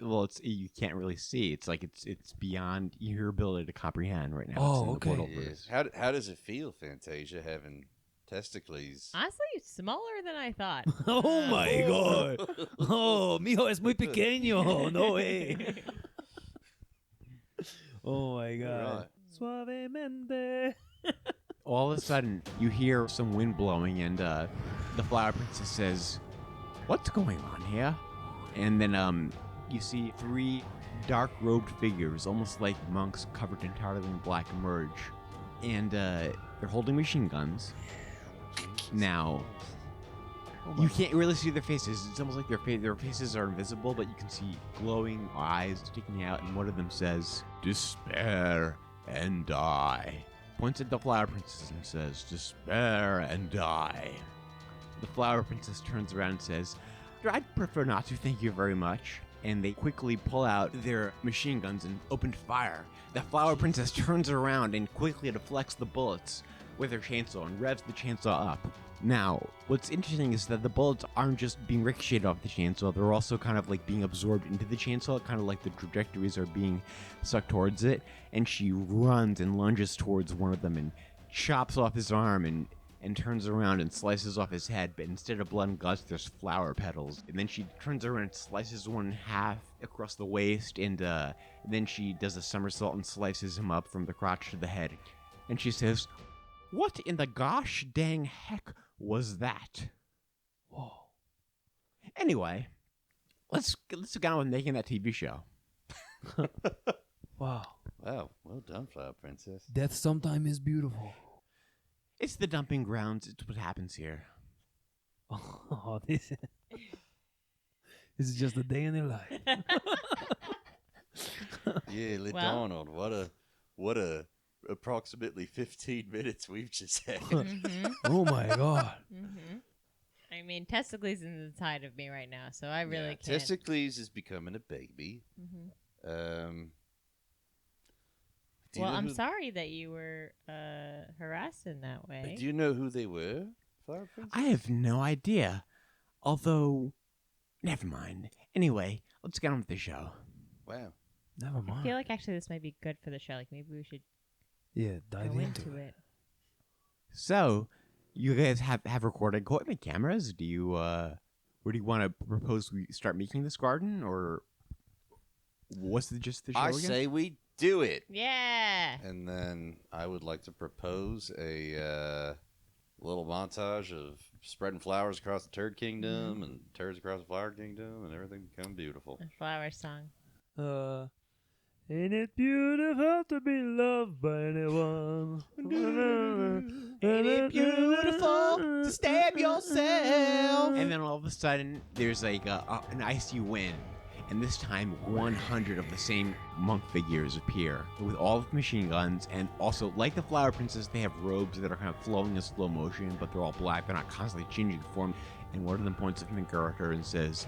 Well, it's you can't really see. It's like it's beyond your ability to comprehend right now. Oh, it's in okay. The portal yeah. verse. How does it feel, Fantasia, having testicles? Honestly, smaller than I thought. Oh my God. Oh, mijo es muy pequeño. No way. Oh my God. Right. Suavemente. All of a sudden, you hear some wind blowing, and the Flower Princess says, "What's going on here?" And then you see 3 dark-robed figures, almost like monks covered entirely in black, emerge, and they're holding machine guns. Now, you can't really see their faces. It's almost like their faces are invisible, but you can see glowing eyes sticking out, and one of them says, "Despair and die." Points at the Flower Princess and says, "Despair and die." The Flower Princess turns around and says, "I'd prefer not to, thank you very much." And they quickly pull out their machine guns and open fire. The Flower Princess turns around and quickly deflects the bullets with her chainsaw and revs the chainsaw up. Now, what's interesting is that the bullets aren't just being ricocheted off the chainsaw, they're also kind of like being absorbed into the chainsaw, kind of like the trajectories are being sucked towards it. And she runs and lunges towards one of them and chops off his arm and turns around and slices off his head, but instead of blood and guts, there's flower petals. And then she turns around and slices one in half across the waist, and then she does a somersault and slices him up from the crotch to the head. And she says, "What in the gosh dang heck was that?" Whoa. Anyway, let's get on with making that TV show. Wow. Wow, well done, Flower Princess. Death sometime is beautiful. It's the dumping grounds. It's what happens here. Oh, this is just a day in their life. Yeah, Well- Donald, what a approximately 15 minutes we've just had. Mm-hmm. Oh my God. Mm-hmm. I mean, testicles is inside of me right now, so I really Yeah, can't. Testicles is becoming a baby. Mhm. Do you Well, know I'm who- sorry that you were harassed in that way. Do you know who they were, Flower Princess? I have no idea. Although, never mind. Anyway, let's get on with the show. Wow. Never I mind. feel like actually this might be good for the show. Like maybe we should Yeah, dive go into it. it. So, you guys have recorded equipment cameras. Do you, where do you want to propose we start making this garden, or what's the gist of the show I again? say we do it. Yeah. And then I would like to propose a little montage of spreading flowers across the Turd Kingdom and turds across the Flower Kingdom, and everything become beautiful. A flower song. Ain't it beautiful to be loved by anyone? Ain't it beautiful to stab yourself? And then all of a sudden, there's like an icy wind. And this time, 100 of the same monk figures appear with all of the machine guns. And also, like the Flower Princess, they have robes that are kind of flowing in slow motion, but they're all black. They're not constantly changing form. And one of them points a finger at her and says,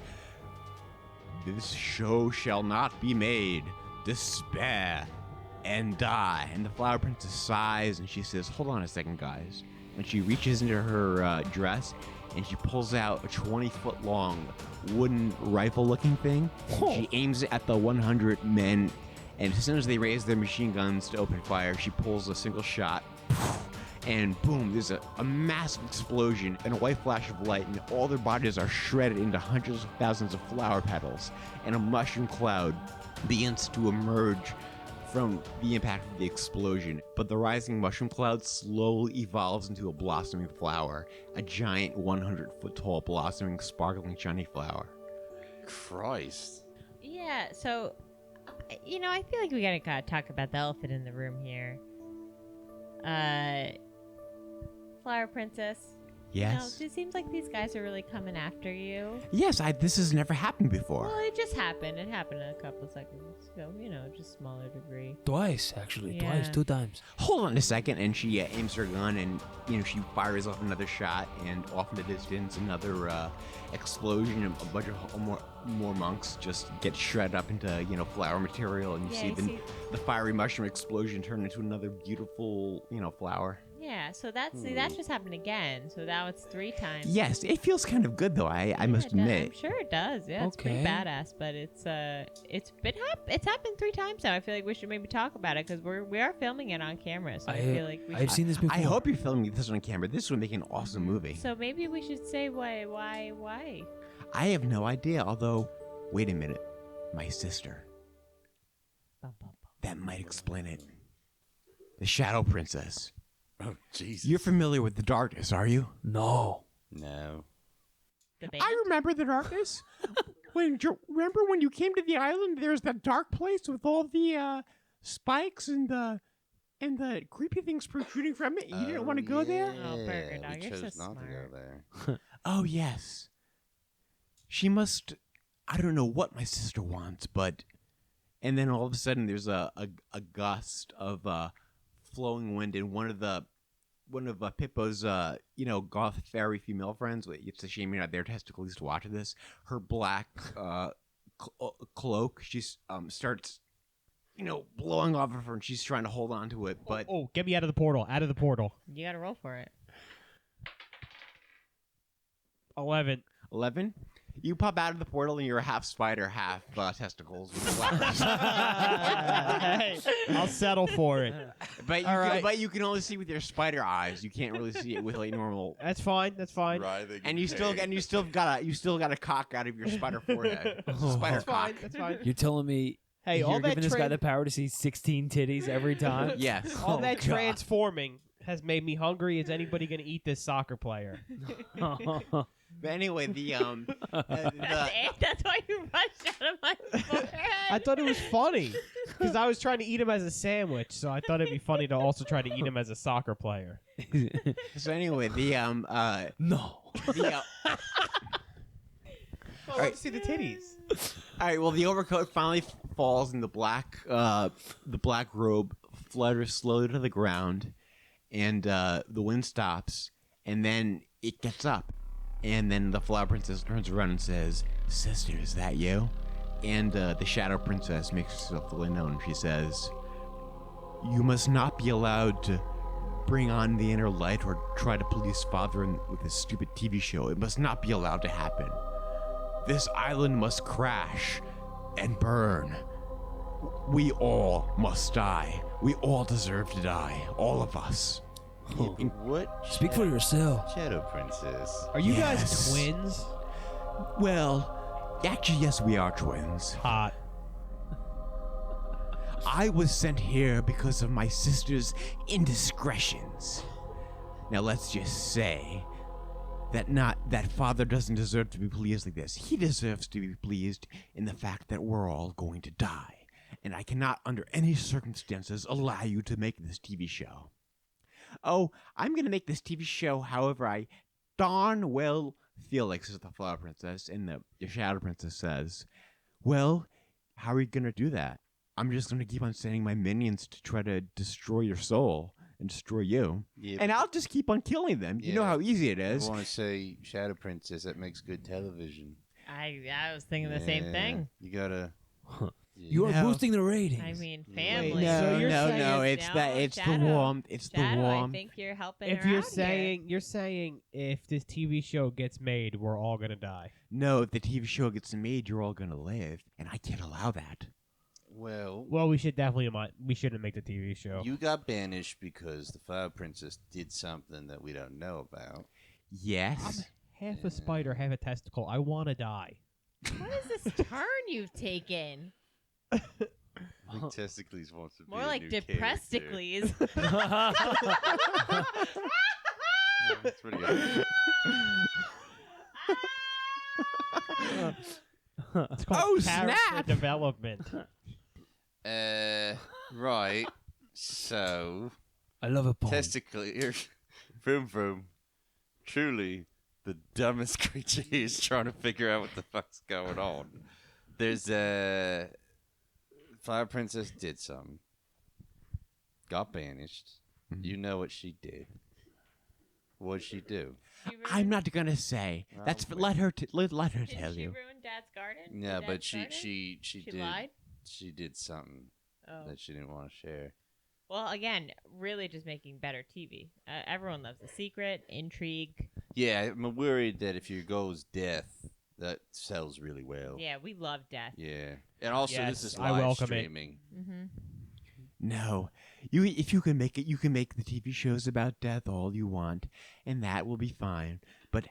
"This show shall not be made. Despair and die." And the Flower Princess sighs and she says, "Hold on a second, guys." And she reaches into her dress and she pulls out a 20-foot long wooden rifle looking thing. She aims it at the 100 men, and as soon as they raise their machine guns to open fire, she pulls a single shot. And boom, there's a massive explosion and a white flash of light, and all their bodies are shredded into hundreds of thousands of flower petals, and a mushroom cloud begins to emerge from the impact of the explosion. But the rising mushroom cloud slowly evolves into a blossoming flower, a giant 100-foot tall blossoming sparkling shiny flower. Christ. Yeah, so, I feel like we gotta talk about the elephant in the room here. Flower Princess. Yes? It seems like these guys are really coming after you. Yes, this has never happened before. Well, it just happened. It happened a couple seconds ago, just smaller degree. Twice, actually. Yeah. Twice, 2 times. Hold on a second, and she aims her gun, and she fires off another shot, and off in the distance, another explosion, and a bunch of more monks just get shredded up into flower material, and you see the fiery mushroom explosion turn into another beautiful flower. Yeah, so that just happened again. So now it's 3 times. Yes, it feels kind of good though. I must I'm admit. sure it does. Yeah, it's pretty Okay. badass. But it's happened 3 times now. I feel like we should maybe talk about it because we are filming it on camera. So I feel like we should. I've seen this before. I hope you're filming this on camera. This would make an awesome movie. So maybe we should say why. I have no idea. Although, wait a minute, my sister. That might explain it. The Shadow Princess. Oh, Jesus. You're familiar with the darkness, are you? No. No. The band? I remember the darkness. Remember when you came to the island? There's that dark place with all the spikes and the creepy things protruding from it. You didn't want to go there? Oh, Burger Dog, we you're chose so not to smart. go there. Oh yes. She must. I don't know what my sister wants, but. And then all of a sudden, there's a gust of flowing wind, and one of Pippo's goth fairy female friends. It's a shame you're not there to testicles to watch this. Her black cloak, she starts blowing off of her, and she's trying to hold on to it, but Oh, get me out of the portal. Out of the portal. You gotta roll for it. 11. 11. You pop out of the portal, and you're half spider, half testicles with flowers. Hey, I'll settle for it. But you can only see with your spider eyes. You can't really see it with like normal. That's fine. That's fine. Writhing And in you still pain. got a cock out of your spider forehead. Spider That's cock. fine. That's fine. You're telling me Hey, you're all that giving this guy the power to see 16 titties every time? Yes. all Oh, that God. transforming has made me hungry. Is anybody gonna eat this soccer player? But anyway, the That's why you rushed out of my forehead. I thought it was funny because I was trying to eat him as a sandwich, so I thought it'd be funny to also try to eat him as a soccer player. so anyway the No. the I want to see the titties. all right. Well, the overcoat finally falls, and the black robe flutters slowly to the ground, and the wind stops, and then it gets up. And then the Flower Princess turns around and says, "Sister, is that you?" And the Shadow Princess makes herself fully known. She says, "You must not be allowed to bring on the inner light or try to please Father with his stupid TV show. It must not be allowed to happen. This island must crash and burn We all must die. We all deserve to die. All of us. What? Speak for yourself. Shadow Princess. Are you Yes. guys twins? Well, actually, yes, we are twins. Hot. I was sent here because of my sister's indiscretions. Now, let's just say that father doesn't deserve to be pleased like this. He deserves to be pleased in the fact that we're all going to die. And I cannot, under any circumstances, allow you to make this TV show. Oh, I'm going to make this TV show however I darn well feel like, says the Flower Princess. And the Shadow Princess says, well, how are you going to do that? I'm just going to keep on sending my minions to try to destroy your soul and destroy you. Yeah, And I'll just keep on killing them. You know Yeah. how easy it I is. want to say Shadow Princess. That makes good television. I was thinking the same Yeah, thing. You gotta. You are No. boosting the ratings. I mean, Wait, family. no, So you're saying- no. It's Shadow. the warmth. It's Shadow, the warmth. I think you're helping If her you're out saying if this TV show gets made, we're all gonna die. No, if the TV show gets made, you're all gonna live, and I can't allow that. Well, Well, we shouldn't make the TV show. you got banished because the Flower Princess did something that we don't know about. Yes. Half a spider, half a testicle. I want to die. here. What is this turn you've taken? I think Testicles wants to be More a like new character. depressticles. That's pretty good. It's called Oh, character snap! development. Right. So, I love a poem. Testicles. Vroom vroom. Truly, the dumbest creature is trying to figure out what the fuck's going on. There's a Flower Princess did something. Got banished. You know what she did. What'd she do? I'm not gonna say. Well, That's wait. let her let her Did tell she you. ruin Dad's garden? Yeah, Dad's but she garden? she She did lied? she did something Oh. that she didn't want to share. Well, again, really just making better TV. Everyone loves the secret, intrigue. Yeah, I'm worried that if your goal is death, that sells really well. Yeah, we love death. Yeah. And also Yes, this is I live welcome it. streaming. Mm-hmm. No, if you can make it, you can make the TV shows about death all you want, and that will be fine. But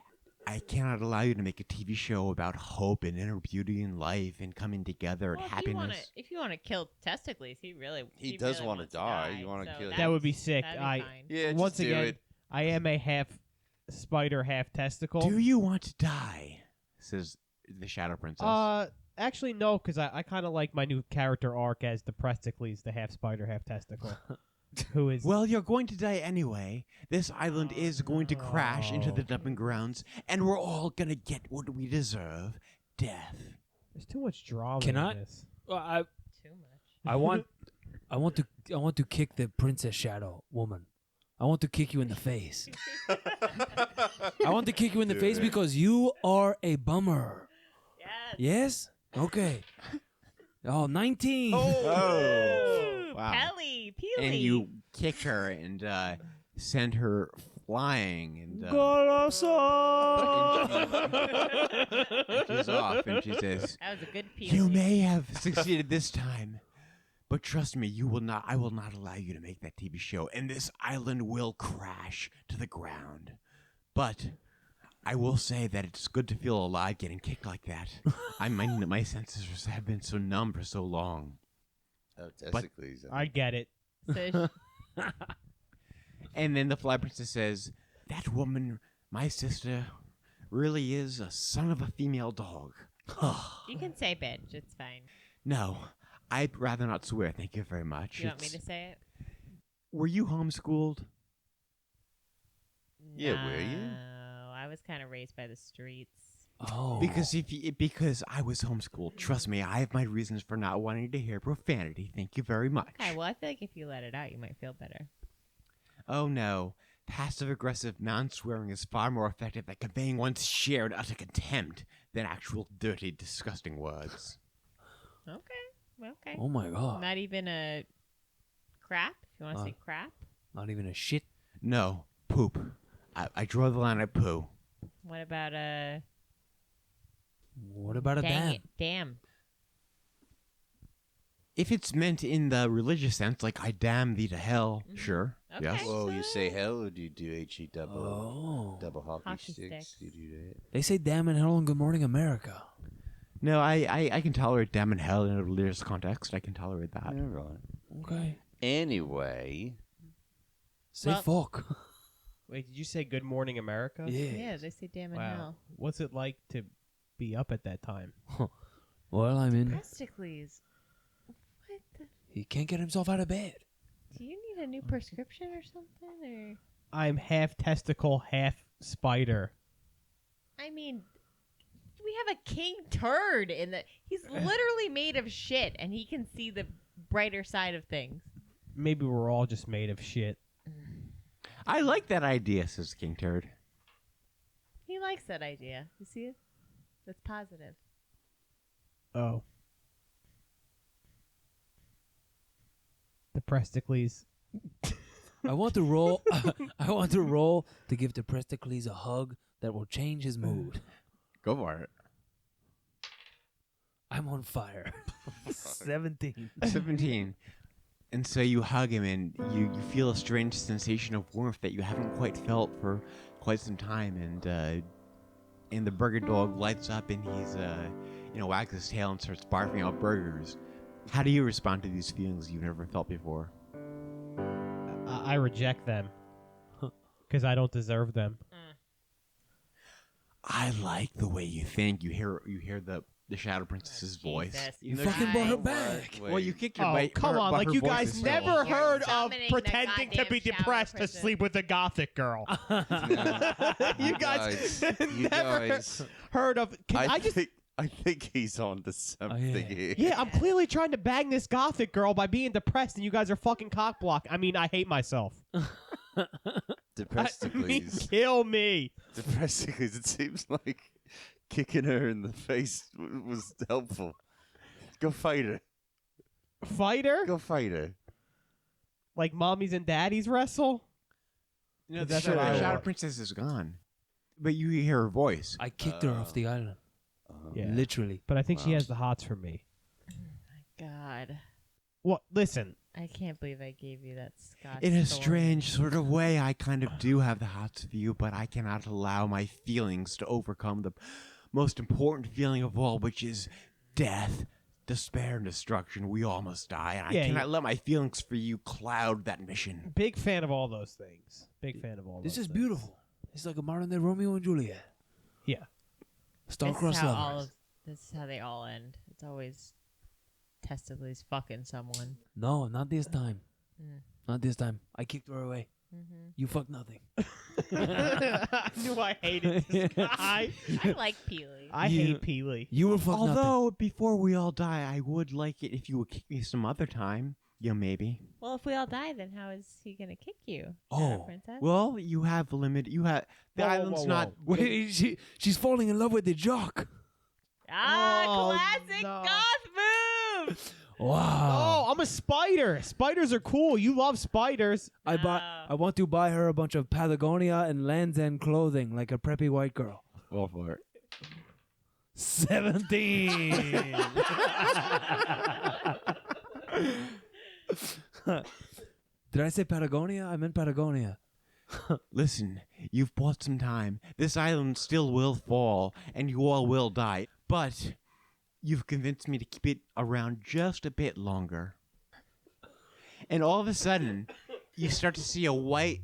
I cannot allow you to make a TV show about hope and inner beauty in life and coming together and Well, happiness. if you want to kill testicles, he does really wanna wants die. You wanna so kill- That would be sick. that'd be fine. Yeah, just Once do again, it. I am a half spider, half testicle. Do you want to die? Says the Shadow Princess. Actually, no, because I kind of like my new character arc as the Presticles, the half spider, half testicle, who is Well, you're going to die anyway. This island is going to crash into the dumping grounds, and we're all gonna get what we deserve: death. There's too much drama Can in I- this. I Too much. I want I want to kick the Princess Shadow woman. I want to kick you in the face. I want to kick you in the face because you are a bummer. Yes. Yes? Okay. Oh, 19. Oh, wow. Pelly, Peely. And you kick her and send her flying, and she's off, and she says, That was a good Peely. "You may have succeeded this time, but trust me, you will not. I will not allow you to make that TV show, and this island will crash to the ground. But I will say that it's good to feel alive getting kicked like that. My senses have been so numb for so long." Oh, Testicles. I get it. So And then the Fly Princess says, "That woman, my sister, really is a son of a female dog." you can say bitch. It's fine. No, I'd rather not swear. Thank you very much. You want me to say it? Were you homeschooled? Yeah, were you? No, I was kind of raised by the streets. Oh. Because I was homeschooled. Trust me, I have my reasons for not wanting to hear profanity. Thank you very much. Okay, well, I feel like if you let it out, you might feel better. Oh no, passive-aggressive non-swearing is far more effective at conveying one's shared utter contempt than actual dirty, disgusting words. Okay. Oh my god. Not even a crap, if you want to say crap. Not even a shit. No, poop. I draw the line at poo. What about a... What about a Dang damn? it, damn. If it's meant in the religious sense, like I damn thee to hell, sure. Okay. Yes. Whoa, you say hell or do you do HE double Oh. hockey sticks? sticks. Do you do that? They say damn in hell and good morning America. No, I can tolerate damn in hell in a religious context. I can tolerate that. Yeah, right. Okay. Anyway, Say Well- fuck. Wait, did you say Good Morning America? Yeah, they say damn in Wow. hell. What's it like to be up at that time? Well, I mean, Testicles. What the? he can't get himself out of bed. Do you need a new prescription or something? Or I'm half testicle, half spider. I mean, we have a king turd in the. He's literally made of shit, and he can see the brighter side of things. Maybe we're all just made of shit. I like that idea, says King Turd. He likes that idea. You see it? That's positive. Oh. The Presticles. I want to roll. I want to roll to give the Presticles a hug that will change his mood. Go for it. I'm on fire. 17. 17. And so you hug him, and you feel a strange sensation of warmth that you haven't quite felt for quite some time. And the burger dog lights up, and he's wags his tail and starts barfing out burgers. How do you respond to these feelings you've never felt before? I reject them. Because I don't deserve them. I like the way you think. You hear the Shadow Princess's voice. Jesus You fucking brought her Christ. back. Well, you kicked her Oh, by come her, on. but Like, her you voice guys is so never low. heard of summoning the pretending to be goddamn shower depressed to princess. sleep with a gothic girl. You guys you never guys. heard of... I think he's on to something yeah. here. Yeah, I'm clearly trying to bang this gothic girl by being depressed, and you guys are fucking cockblock. I mean, I hate myself. Depressed I mean, please. kill me. Depressed please. It seems like kicking her in the face was helpful. Go fight her. Fighter? Go fight her. Like mommies and daddies wrestle? No, That's the what I Shadow want. Princess is gone. But you hear her voice. I kicked her off the island. Yeah. Literally. But I think she Wow. has the hots for me. God, Well, listen. I can't believe I gave you that Scotch. In a Thorn. strange sort of way, I kind of do have the hots of you, but I cannot allow my feelings to overcome the most important feeling of all, which is death, despair, and destruction. We all must die, and Yeah, I cannot let my feelings for you cloud that mission. Big fan of all those things. Big fan of all This those is things. beautiful. It's like a modern day Romeo and Juliet. Yeah. This is Star-crossed how lovers. this is how they all end. It's always testicles fucking someone. No, not this time. Mm. Not this time. I kicked her away. Mm-hmm. You fuck nothing. I knew I hated this guy. I like Peely. I You- hate Peely. You will fuck nothing. Although, before we all die, I would like it if you would kick me some other time. Yeah, maybe. Well, if we all die, then how is he gonna kick you, Shadow Oh, Princess? Well, you have limit. You have the Whoa, whoa, island's whoa, not. whoa. Wait, she's falling in love with the jock. Oh, classic no. goth move. Wow. Oh, I'm a spider. Spiders are cool. You love spiders. I want to buy her a bunch of Patagonia and Land's End clothing like a preppy white girl. Go for it. 17. Did I say Patagonia? I meant Patagonia. Listen, you've bought some time. This island still will fall, and you all will die. But you've convinced me to keep it around just a bit longer. And all of a sudden, you start to see a white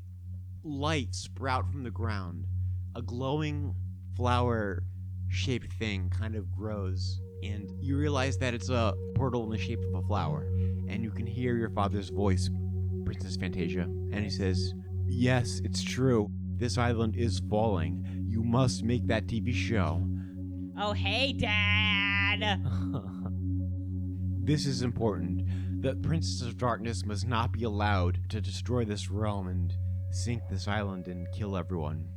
light sprout from the ground. A glowing flower-shaped thing kind of grows, and you realize that it's a portal in the shape of a flower. And you can hear your father's voice, Princess Fantasia, and he says, "Yes, it's true. This island is falling. You must make that TV show. Oh, hey, Dad. This is important. The Princess of Darkness must not be allowed to destroy this realm and sink this island and kill everyone.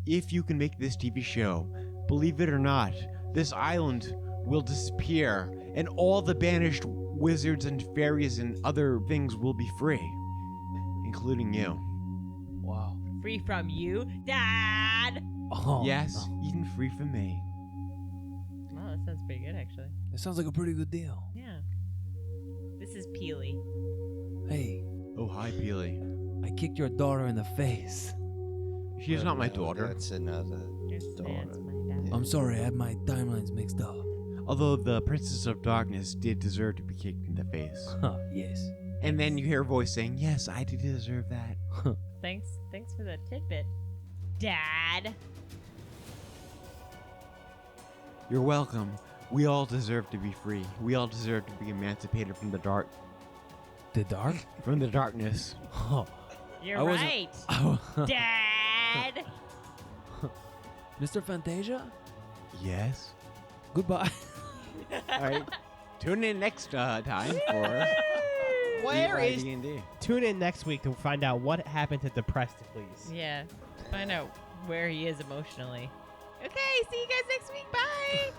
If you can make this TV show, believe it or not, this island will disappear, and all the banished wizards and fairies and other things will be free, including you. Wow. Free from you, Dad. Oh, Yes, no. even free from me." Wow, that sounds pretty good, actually. That sounds like a pretty good deal. Yeah. This Peely. Hey, Oh, hi, Peely. I kicked your daughter in the face. She's not my No, daughter. That's another That's daughter. my dad. I'm sorry, I had my timelines mixed up. Although the Princess of Darkness did deserve to be kicked in the face. Huh, yes. And then you hear a voice saying, yes, I did deserve that. Thanks for the tidbit, Dad. You're welcome. We all deserve to be free. We all deserve to be emancipated from the dark, The dark? from the darkness. Oh. You're I wasn't- right, Dad. Mr. Fantasia? Yes. Goodbye. All right. Tune in next time for Where is? D&D. Tune in next week to find out what happened to Depressicles. Yeah, find out where he is emotionally. Okay, see you guys next week. Bye.